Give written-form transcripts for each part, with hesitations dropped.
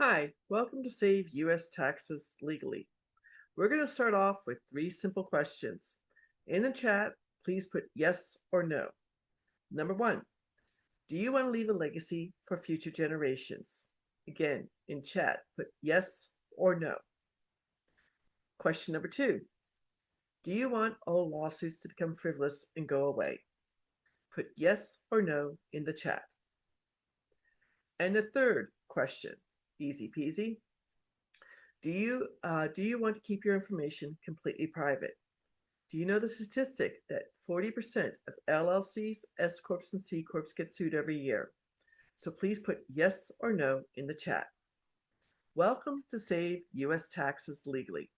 Hi, welcome to Save U.S. Taxes Legally. We're going to start off with three simple questions. In the chat, please put yes or no. Number one, do you want to leave a legacy for future generations? Again, in chat, put yes or no. Question number two, do you want all lawsuits to become frivolous and go away? Put yes or no in the chat. And the third question, easy peasy, do you want to keep your information completely private? Do you know the statistic that 40% of LLCs, S corps, and C corps get sued every year? So please put yes or no in the chat. Welcome to Save U.S. Taxes Legally.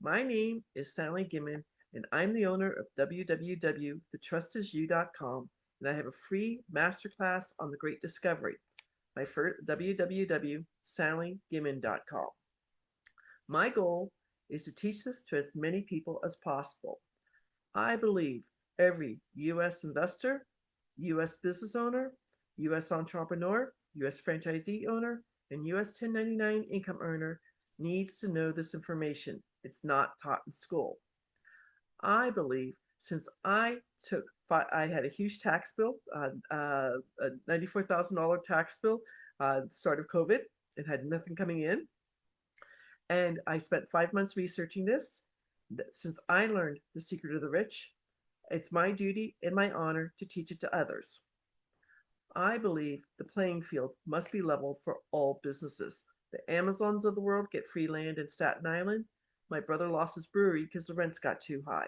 My name is Sally Gimmon, and I'm the owner of www.thetrustisyou.com, and I have a free masterclass on the Great Discovery. My first www.sallygimmon.com. My goal is to teach this to as many people as possible. I believe every U.S. investor, U.S. business owner, U.S. entrepreneur, U.S. franchisee owner, and U.S. 1099 income earner needs to know this information. It's not taught in school. I believe since I had a huge tax bill, a $94,000 tax bill, at the start of COVID, and had nothing coming in. And I spent 5 months researching this. Since I learned the secret of the rich, it's my duty and my honor to teach it to others. I believe the playing field must be leveled for all businesses. The Amazons of the world get free land in Staten Island. My brother lost his brewery because the rents got too high.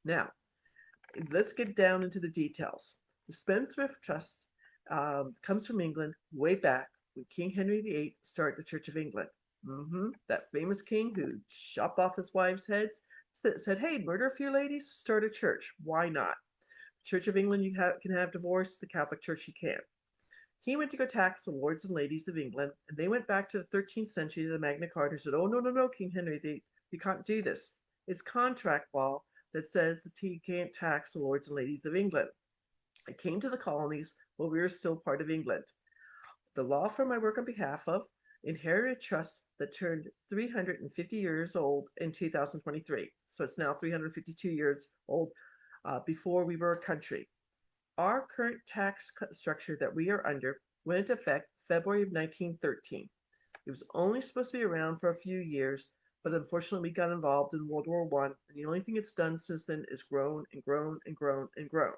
Now, let's get down into the details. The Spendthrift Trust comes from England way back when King Henry VIII started the Church of England. That famous king who chopped off his wives' heads said, "Hey, murder a few ladies, start a church. Why not? Church of England, you can have divorce. The Catholic Church, you can't." He went to go tax the lords and ladies of England, and they went back to the 13th century to the Magna Carta and said, "Oh, no, no, no, King Henry VIII, you can't do this. It's contract law that says that he can't tax the lords and ladies of England." I came to the colonies while we were still part of England. The law firm I work on behalf of inherited a trust that turned 350 years old in 2023. So it's now 352 years old before we were a country. Our current tax structure that we are under went into effect February of 1913. It was only supposed to be around for a few years, but unfortunately we got involved in World War I, and the only thing it's done since then is grown and grown and grown and grown.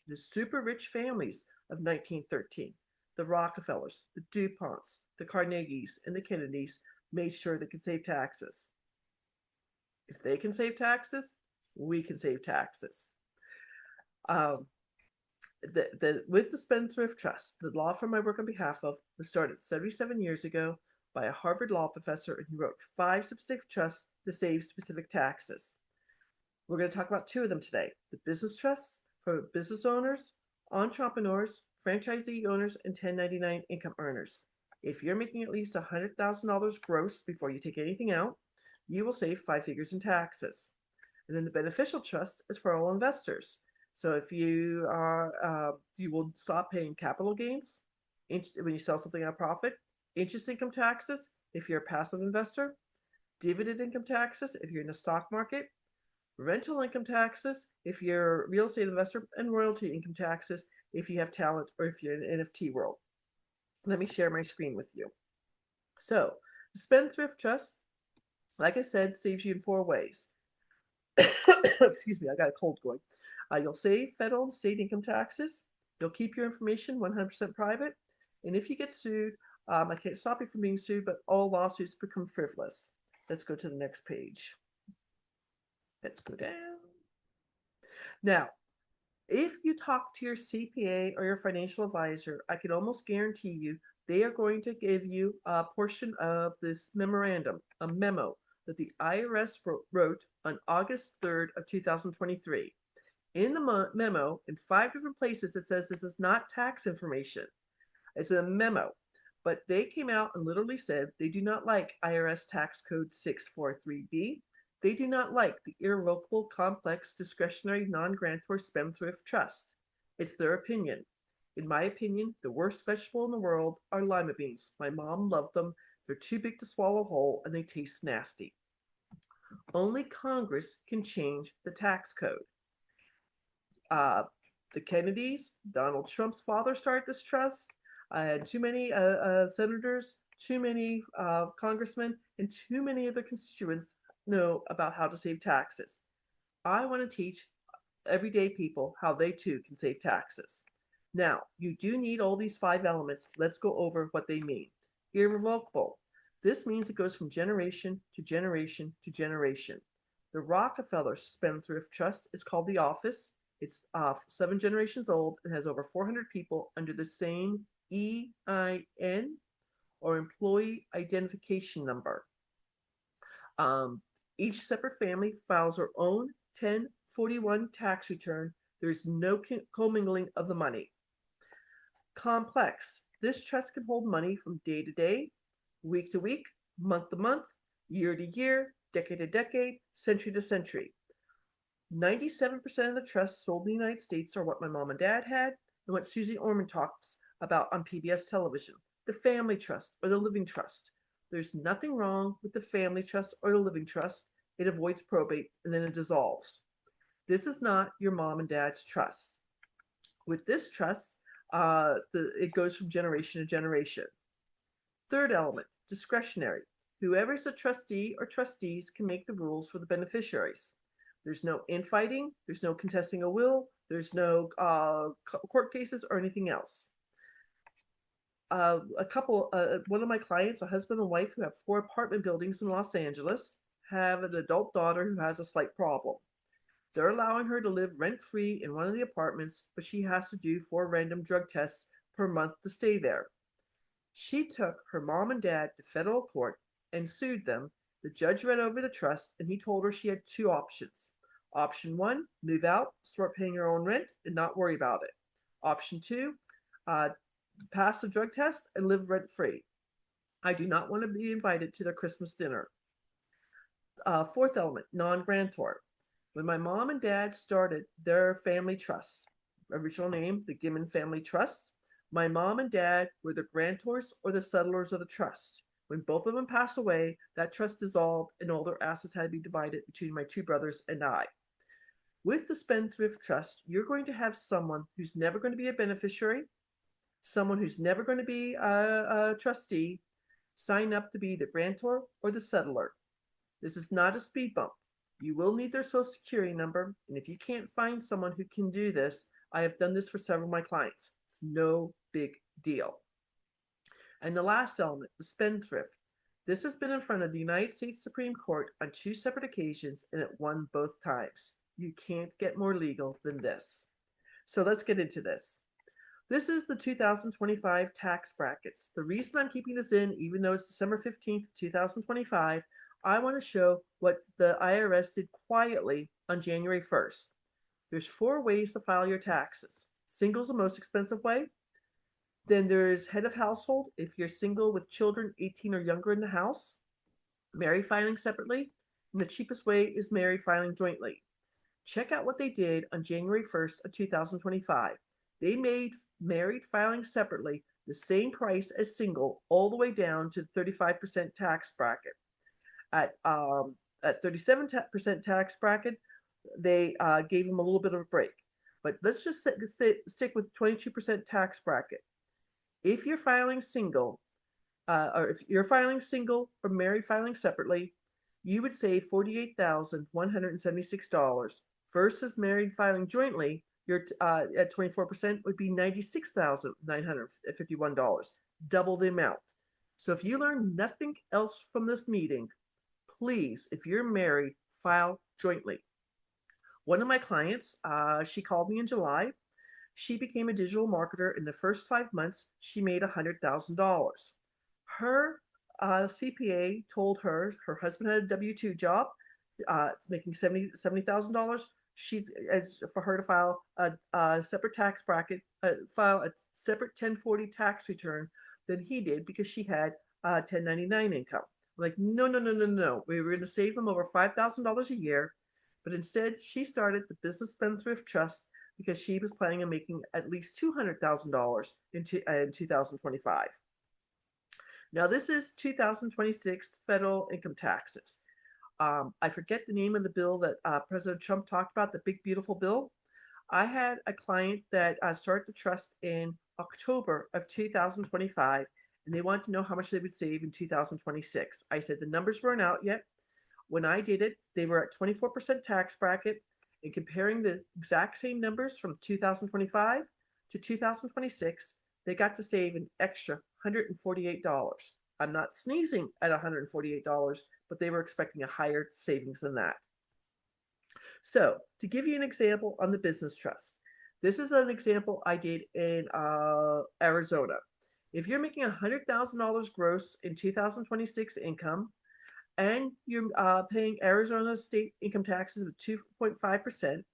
The super rich families of 1913, the Rockefellers, the DuPonts, the Carnegies, and the Kennedys, made sure they could save taxes. If they can save taxes, we can save taxes. Um, with the Spendthrift Trust, the law firm I work on behalf of was started 77 years ago by a Harvard law professor, and he wrote 5 specific trusts to save specific taxes. We're going to talk about 2 of them today: the business trusts for business owners, entrepreneurs, franchisee owners, and 1099 income earners. If you're making at least $100,000 gross before you take anything out, you will save 5 figures in taxes. And then the beneficial trust is for all investors. So if you will stop paying capital gains when you sell something at a profit, interest income taxes if you're a passive investor, dividend income taxes if you're in the stock market, rental income taxes if you're a real estate investor, and royalty income taxes if you have talent or if you're in the NFT world. Let me share my screen with you. So, the Spendthrift Trust, like I said, saves you in 4 ways. Excuse me, I got a cold going. You'll save federal and state income taxes. You'll keep your information 100% private. And if you get sued, I can't stop you from being sued, but all lawsuits become frivolous. Let's go to the next page. Let's go down. Now, if you talk to your CPA or your financial advisor, I can almost guarantee you they are going to give you a portion of this memorandum, a memo that the IRS wrote on August 3rd of 2023. In the memo, in 5 different places, it says this is not tax information. It's a memo. But they came out and literally said they do not like IRS Tax Code 643B. They do not like the Irrevocable Complex Discretionary Non-Grantor Spendthrift Trust. It's their opinion. In my opinion, the worst vegetable in the world are lima beans. My mom loved them. They're too big to swallow whole and they taste nasty. Only Congress can change the tax code. Uh, the Kennedys, Donald Trump's father started this trust. I had too many senators, too many congressmen, and too many of their constituents know about how to save taxes. I want to teach everyday people how they too can save taxes. Now, you do need all these five elements. Let's go over what they mean. Irrevocable. This means it goes from generation to generation to generation. The Rockefeller Spendthrift Trust is called the Office. It's 7 generations old and has over 400 people under the same EIN or Employee Identification Number. Um, each separate family files their own 1041 tax return. There's no commingling of the money. Complex. This trust can hold money from day to day, week to week, month to month, year to year, decade to decade, century to century. 97% of the trusts sold in the United States are what my mom and dad had and what Susie Orman talks about on PBS television, the family trust or the living trust. There's nothing wrong with the family trust or the living trust. It avoids probate and then it dissolves. This is not your mom and dad's trust. With this trust, it goes from generation to generation. Third element, discretionary. Whoever is a trustee or trustees can make the rules for the beneficiaries. There's no infighting, there's no contesting a will, there's no court cases or anything else. One of my clients, a husband and wife who have 4 apartment buildings in Los Angeles, have an adult daughter who has a slight problem. They're allowing her to live rent-free in one of the apartments, but she has to do 4 random drug tests per month to stay there. She took her mom and dad to federal court and sued them. The judge read over the trust and he told her she had 2 options. Option 1, move out, start paying her own rent, and not worry about it. Option 2, pass a drug test and live rent-free. I do not want to be invited to their Christmas dinner. Fourth element, non-grantor. When my mom and dad started their family trust, original name, the Gimmon Family Trust, my mom and dad were the grantors or the settlers of the trust. When both of them passed away, that trust dissolved and all their assets had to be divided between my 2 brothers and I. With the Spendthrift Trust, you're going to have someone who's never going to be a beneficiary, someone who's never going to be a trustee, sign up to be the grantor or the settler. This is not a speed bump. You will need their social security number, and if you can't find someone who can do this, I have done this for several of my clients. It's no big deal. And the last element, the spendthrift. This has been in front of the United States Supreme Court on 2 separate occasions, and it won both times. You can't get more legal than this. So let's get into this. This is the 2025 tax brackets. The reason I'm keeping this in, even though it's December 15th, 2025, I want to show what the IRS did quietly on January 1st. There's 4 ways to file your taxes. Single's the most expensive way. Then there's head of household, if you're single with children 18 or younger in the house. Married filing separately. And the cheapest way is married filing jointly. Check out what they did on January 1st of 2025. They made married filing separately the same price as single all the way down to the 35% tax bracket. At 37% tax bracket, they gave them a little bit of a break. But let's just stick with 22% tax bracket. If you're filing single, or if you're filing single or married filing separately, you would save $48,176 versus married filing jointly. Your at 24% would be $96,951, double the amount. So if you learn nothing else from this meeting, please, if you're married, file jointly. One of my clients, she called me in July. She became a digital marketer. In the first 5 months, she made $100,000. Her CPA told her her husband had a W-2 job, making $70,000. For her to file a separate tax bracket, file a separate 1040 tax return than he did because she had 1099 income. I'm like, no. We were going to save them over $5,000 a year. But instead, she started the Business Spendthrift Trust because she was planning on making at least $200,000 in 2025. Now, this is 2026 federal income taxes. I forget the name of the bill that President Trump talked about, the big, beautiful bill. I had a client that started the trust in October of 2025, and they wanted to know how much they would save in 2026. I said the numbers weren't out yet. When I did it, they were at 24% tax bracket. And comparing the exact same numbers from 2025 to 2026, they got to save an extra $148. I'm not sneezing at $148, but they were expecting a higher savings than that. So, to give you an example on the business trust, this is an example I did in Arizona. If you're making $100,000 gross in 2026 income, and you're paying Arizona state income taxes of 2.5%.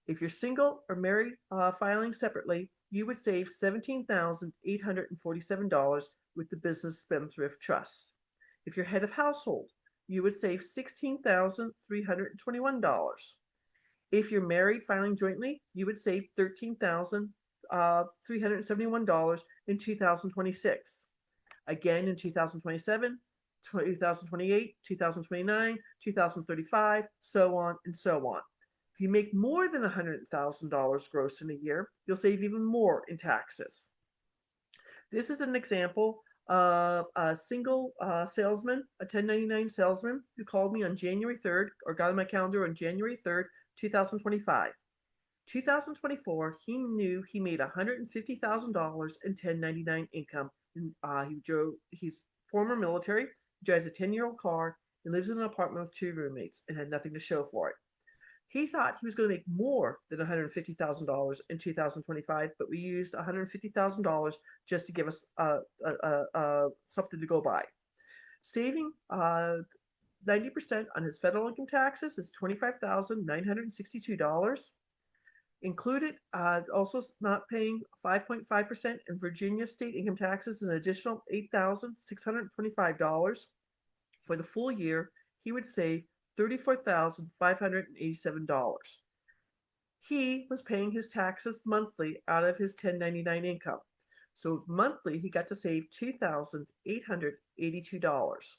If you're single or married filing separately, you would save $17,847 with the Business Spendthrift Trust. If you're head of household, you would save $16,321. If you're married filing jointly, you would save $13,371 in 2026. Again in 2027, 2028, 2029, 2035, so on and so on. If you make more than $100,000 gross in a year, you'll save even more in taxes. This is an example of a single salesman, a 1099 salesman, who called me on January 3rd, or got on my calendar on January 3rd, 2025. 2024, he knew he made $150,000 in 1099 income. He's former military, drives a 10-year-old car, and lives in an apartment with 2 roommates and had nothing to show for it. He thought he was going to make more than $150,000 in 2025, but we used $150,000 just to give us something to go by. Saving 90% on his federal income taxes is $25,962. Included, also not paying 5.5% in Virginia state income taxes, an additional $8,625. For the full year, he would save $34,587. He was paying his taxes monthly out of his 1099 income. So monthly, he got to save $2,882.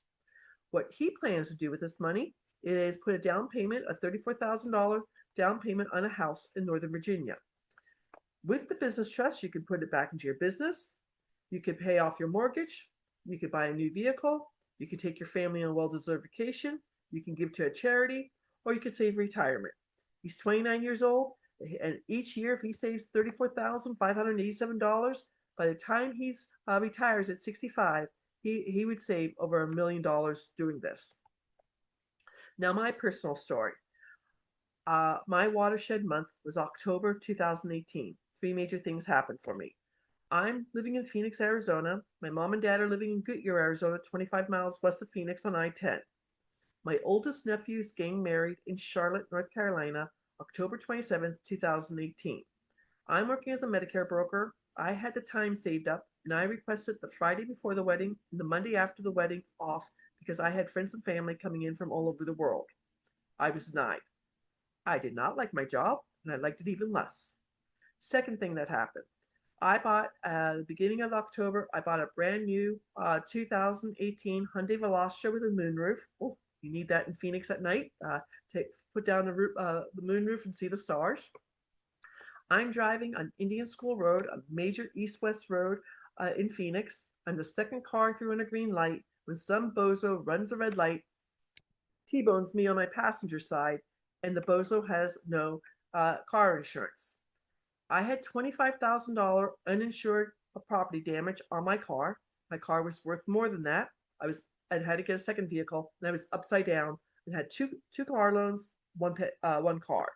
What he plans to do with this money is put a down payment, a $34,000 down payment on a house in Northern Virginia. With the business trust, you can put it back into your business. You could pay off your mortgage. You could buy a new vehicle. You could take your family on a well-deserved vacation. You can give to a charity, or you could save retirement. He's 29 years old, and each year, if he saves $34,587, by the time he retires at 65, he would save over $1 million doing this. Now, my personal story. My watershed month was October 2018. 3 major things happened for me. I'm living in Phoenix, Arizona. My mom and dad are living in Goodyear, Arizona, 25 miles west of Phoenix on I-10. My oldest nephew is getting married in Charlotte, North Carolina, October 27th, 2018. I'm working as a Medicare broker. I had the time saved up, and I requested the Friday before the wedding and the Monday after the wedding off because I had friends and family coming in from all over the world. I was denied. I did not like my job, and I liked it even less. Second thing that happened, I bought at the beginning of October, I bought a brand new 2018 Hyundai Veloster with a moonroof. Oh, you need that in Phoenix at night. Put down the moonroof and see the stars. I'm driving on Indian School Road, a major east-west road in Phoenix. I'm the second car through on a green light when some bozo runs a red light, T-bones me on my passenger side, and the bozo has no car insurance. I had $25,000 uninsured property damage on my car. My car was worth more than that. I had to get a second vehicle, and I was upside down and had two car loans, one car.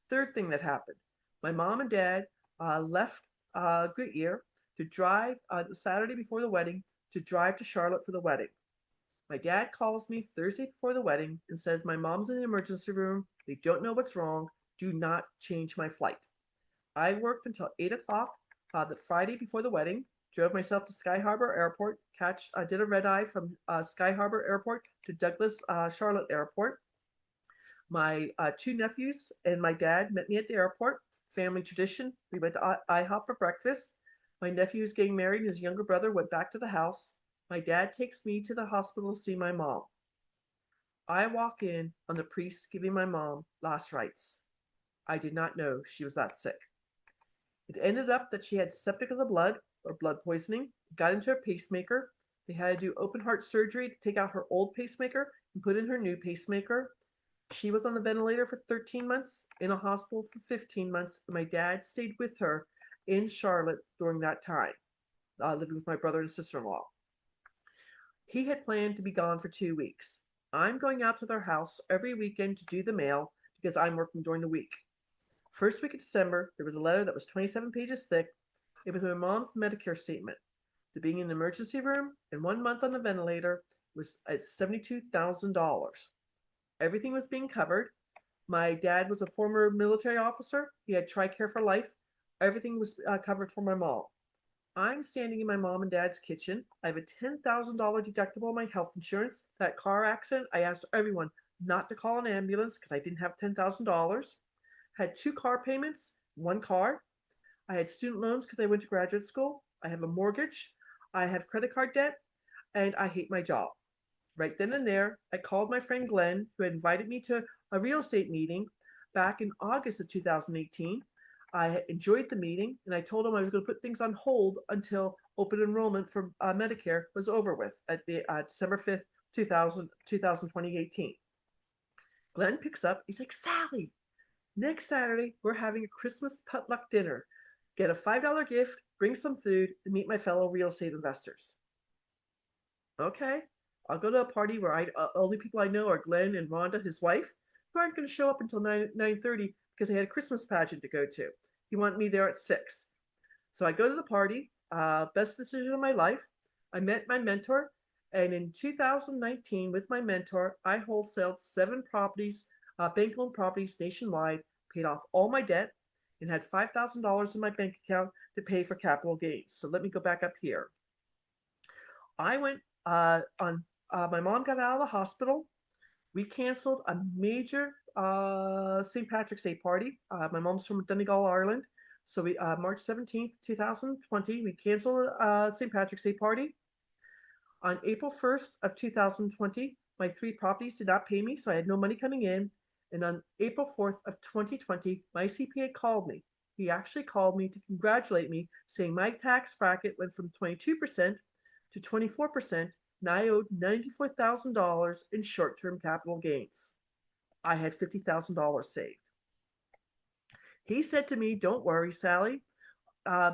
Third thing that happened, my mom and dad left Goodyear to drive the Saturday before the wedding to drive to Charlotte for the wedding. My dad calls me Thursday before the wedding and says my mom's in the emergency room. They don't know what's wrong. Do not change my flight. I worked until 8 o'clock the Friday before the wedding, drove myself to Sky Harbor Airport, did a red eye from Sky Harbor Airport to Douglas Charlotte Airport. My 2 nephews and my dad met me at the airport, family tradition. We went to IHOP for breakfast. My nephew was getting married, and his younger brother went back to the house. My dad takes me to the hospital to see my mom. I walk in on the priest giving my mom last rites. I did not know she was that sick. It ended up that she had septic of the blood, or blood poisoning, got into her pacemaker. They had to do open heart surgery to take out her old pacemaker and put in her new pacemaker. She was on the ventilator for 13 months, in a hospital for 15 months, and my dad stayed with her in Charlotte during that time, living with my brother and sister-in-law. He had planned to be gone for 2 weeks. I'm going out to their house every weekend to do the mail because I'm working during the week. First week of December, there was a letter that was 27 pages thick. It was my mom's Medicare statement. To being in the emergency room and 1 month on the ventilator was at $72,000. Everything was being covered. My dad was a former military officer. He had TRICARE for life. Everything was covered for my mom. I'm standing in my mom and dad's kitchen. I have a $10,000 deductible on my health insurance. That car accident, I asked everyone not to call an ambulance because I didn't have $10,000. Had 2 car payments, 1 car. I had student loans because I went to graduate school. I have a mortgage. I have credit card debt, and I hate my job. Right then and there, I called my friend Glenn, who had invited me to a real estate meeting back in August of 2018. I enjoyed the meeting, and I told him I was going to put things on hold until open enrollment for Medicare was over with at the December 5th, 2018. Glenn picks up. He's like, Sally, next Saturday, we're having a Christmas potluck dinner. Get a $5 gift, bring some food, and meet my fellow real estate investors. Okay, I'll go to a party where only people I know are Glenn and Rhonda, his wife, who aren't going to show up until 9:30 because they had a Christmas pageant to go to. He wanted me there at 6. So I go to the party, best decision of my life. I met my mentor, and in 2019, with my mentor, I wholesaled 7 properties, bank-owned properties nationwide, paid off all my debt, and had $5,000 in my bank account to pay for capital gains. So let me go back up here. I went on. My mom got out of the hospital. We canceled a major St. Patrick's Day party. My mom's from Donegal, Ireland. So we March 17th, 2020, we canceled St. Patrick's Day party. On April 1st of 2020, my 3 properties did not pay me, so I had no money coming in. And on April 4th of 2020, my CPA called me. He actually called me to congratulate me, saying my tax bracket went from 22% to 24%, and I owed $94,000 in short-term capital gains. I had $50,000 saved. He said to me, don't worry, Sally,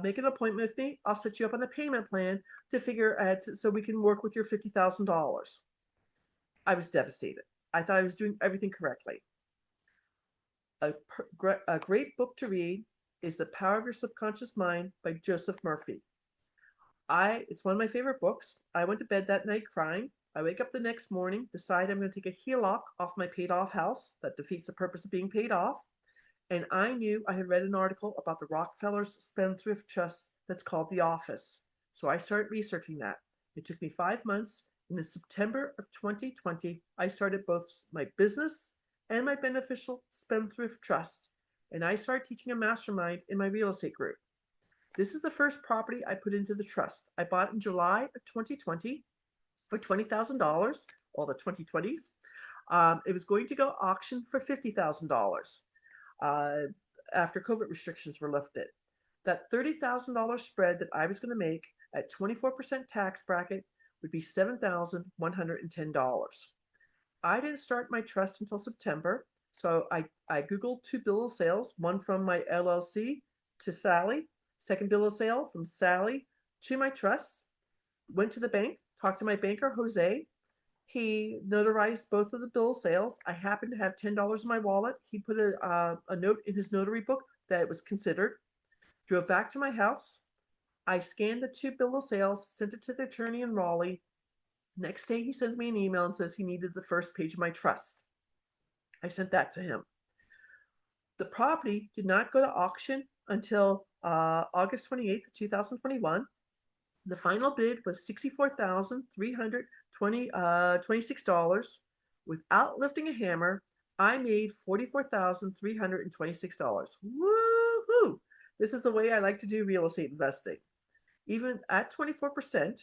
make an appointment with me. I'll set you up on a payment plan to figure out so we can work with your $50,000. I was devastated. I thought I was doing everything correctly. A great book to read is The Power of Your Subconscious Mind by Joseph Murphy. It's one of my favorite books. I went to bed that night crying. I wake up the next morning, decide I'm going to take a HELOC off my paid off house. That defeats the purpose of being paid off. And I knew I had read an article about the Rockefellers Spendthrift Trust that's called The Office. So I started researching that. It took me 5 months. And in September of 2020, I started both my business and my Beneficial Spendthrift Trust. And I started teaching a mastermind in my real estate group. This is the first property I put into the trust. I bought it in July of 2020 for $20,000, all the 2020s. It was going to go auction for $50,000 after COVID restrictions were lifted. That $30,000 spread that I was going to make at 24% tax bracket would be $7,110. I didn't start my trust until September, so I Googled 2 bill of sales, one from my LLC to Sally, second bill of sale from Sally to my trust, went to the bank, talked to my banker, Jose. He notarized both of the bill of sales. I happened to have $10 in my wallet. He put a note in his notary book that it was considered. Drove back to my house. I scanned the 2 bill of sales, sent it to the attorney in Raleigh. Next day, he sends me an email and says he needed the first page of my trust. I sent that to him. The property did not go to auction until August 28th, 2021. The final bid was $64,326. Without lifting a hammer, I made $44,326. Woo-hoo! This is the way I like to do real estate investing. Even at 24%,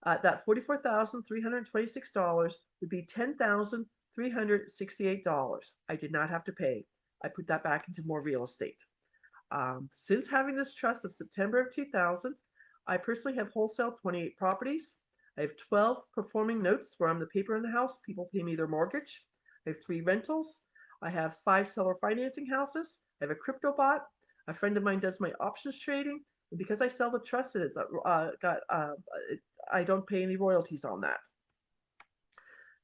that $44,326 would be $10,368. I did not have to pay. I put that back into more real estate. Since having this trust of September of 2000, I personally have wholesaled 28 properties. I have 12 performing notes where I'm the paper in the house. People pay me their mortgage. I have 3 rentals. I have 5 seller financing houses. I have a crypto bot. A friend of mine does my options trading. And because I sell the trust, I don't pay any royalties on that.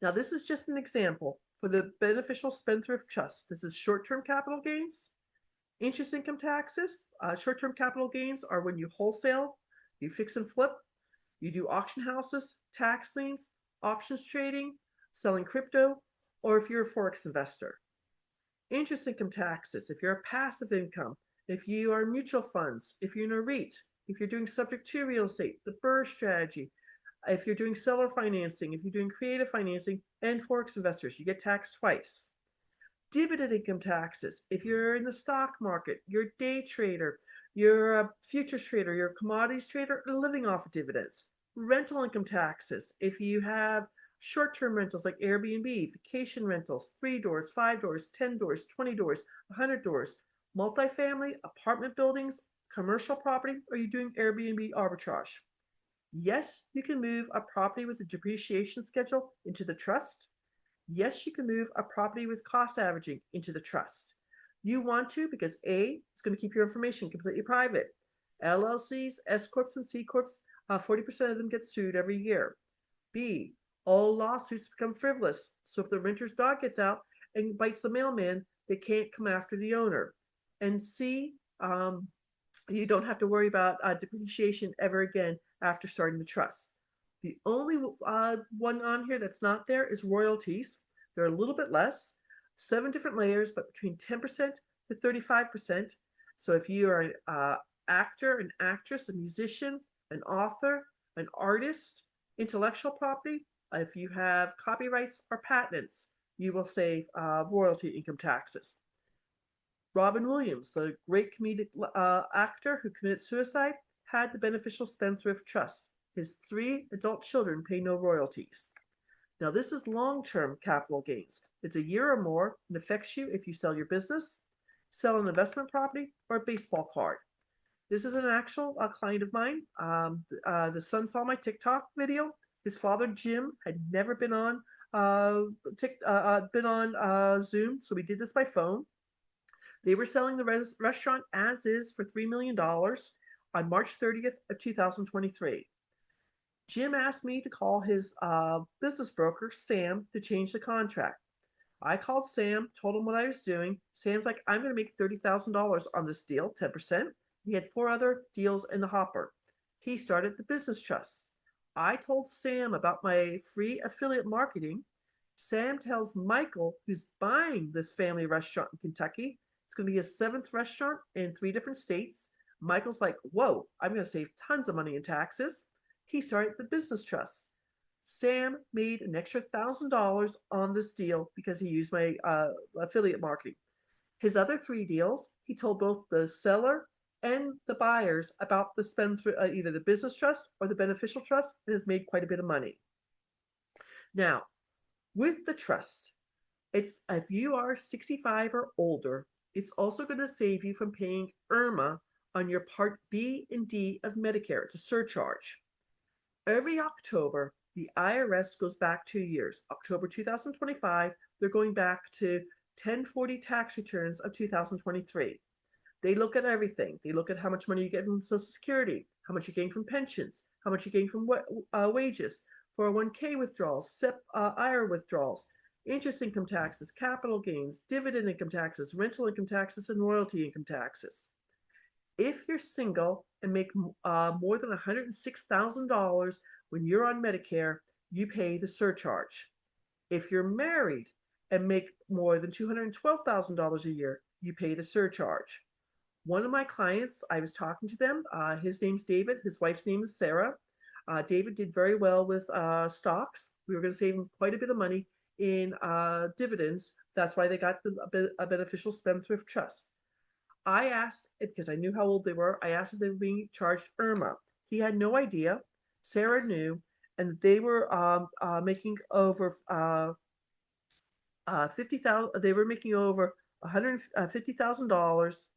Now, this is just an example for the Beneficial Spendthrift Trust. This is short-term capital gains. Interest income taxes. Short-term capital gains are when you wholesale, you fix and flip, you do auction houses, tax liens, options trading, selling crypto, or if you're a forex investor. Interest income taxes, if you're a passive income, if you are mutual funds, if you're in a REIT, if you're doing subject to real estate, the BRRRR strategy, if you're doing seller financing, if you're doing creative financing, and forex investors, you get taxed twice. Dividend income taxes, if you're in the stock market, you're a day trader, you're a futures trader, you're a commodities trader, living off of dividends. Rental income taxes, if you have short-term rentals like Airbnb, vacation rentals, 3 doors, 5 doors, 10 doors, 20 doors, 100 doors, multifamily, apartment buildings, commercial property, or you're doing Airbnb arbitrage. Yes, you can move a property with a depreciation schedule into the trust. Yes, you can move a property with cost averaging into the trust. You want to because A, it's going to keep your information completely private. LLCs, S Corps, and C Corps, 40% of them get sued every year. B, all lawsuits become frivolous. So if the renter's dog gets out and bites the mailman, they can't come after the owner. And C, you don't have to worry about depreciation ever again after starting the trust. The only one on here that's not there is royalties. They're a little bit less, 7 different layers, but between 10% to 35%. So if you are an actor, an actress, a musician, an author, an artist, intellectual property, if you have copyrights or patents, you will save royalty income taxes. Robin Williams, the great comedic actor who committed suicide, had the Beneficial Spendthrift Trust. His 3 adult children pay no royalties. Now, this is long-term capital gains. It's a year or more and affects you if you sell your business, sell an investment property, or a baseball card. This is an actual client of mine. The son saw my TikTok video. His father, Jim, had never been on Zoom, so we did this by phone. They were selling the restaurant as is for $3 million on March 30th of 2023. Jim asked me to call his business broker, Sam, to change the contract. I called Sam, told him what I was doing. Sam's like, I'm going to make $30,000 on this deal, 10%. He had 4 other deals in the hopper. He started the business trust. I told Sam about my free affiliate marketing. Sam tells Michael, who's buying this family restaurant in Kentucky, it's going to be his 7th restaurant in 3 different states. Michael's like, whoa, I'm going to save tons of money in taxes. He started the business trust. Sam made an extra $1,000 on this deal because he used my affiliate marketing. His other 3 deals, he told both the seller and the buyers about the either the business trust or the beneficial trust, and has made quite a bit of money. Now, with the trust, it's if you are 65 or older, it's also going to save you from paying IRMA on your Part B and D of Medicare. It's a surcharge. Every October, the IRS goes back 2 years. October 2025, they're going back to 1040 tax returns of 2023. They look at everything. They look at how much money you get from Social Security, how much you gain from pensions, how much you gain from wages, 401k withdrawals, SEP IRA withdrawals, interest income taxes, capital gains, dividend income taxes, rental income taxes, and royalty income taxes. If you're single and make more than $106,000 when you're on Medicare, you pay the surcharge. If you're married and make more than $212,000 a year, you pay the surcharge. One of my clients, I was talking to them. His name's David. His wife's name is Sarah. David did very well with stocks. We were going to save him quite a bit of money in dividends. That's why they got a beneficial spendthrift trust. I asked, because I knew how old they were, I asked if they were being charged IRMA. He had no idea. Sarah knew, and they were making over 50,000. They were making over $150,000.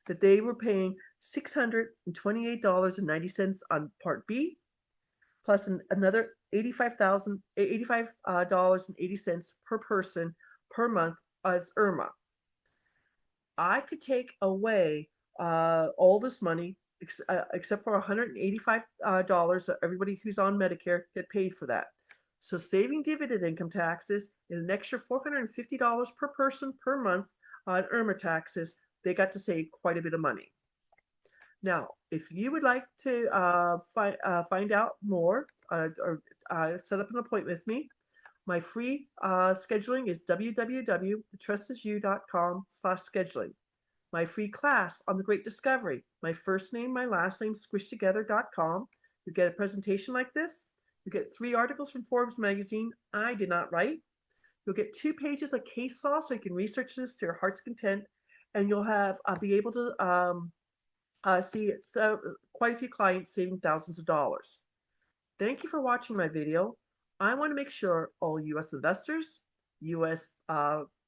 That they were paying $628.90 on Part B, plus another $85.80 per person per month as IRMA. I could take away all this money except for $185 that everybody who's on Medicare get paid for that. So saving dividend income taxes and an extra $450 per person per month on IRMA taxes, they got to save quite a bit of money. Now, if you would like to find out more or set up an appointment with me, my free scheduling is www.thetrustisyou.com/scheduling. My free class on the Great Discovery, my first name, my last name, squishtogether.com. You get a presentation like this. You get 3 articles from Forbes magazine I did not write. You'll get 2 pages of case law so you can research this to your heart's content, and you'll have be able to see quite a few clients saving thousands of dollars. Thank you for watching my video. I want to make sure all U.S. investors, U.S.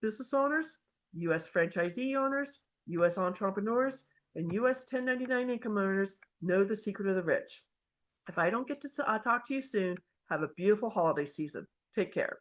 Business owners, U.S. franchisee owners, U.S. entrepreneurs, and U.S. 1099 income earners know the secret of the rich. If I don't get to talk to you soon, have a beautiful holiday season. Take care.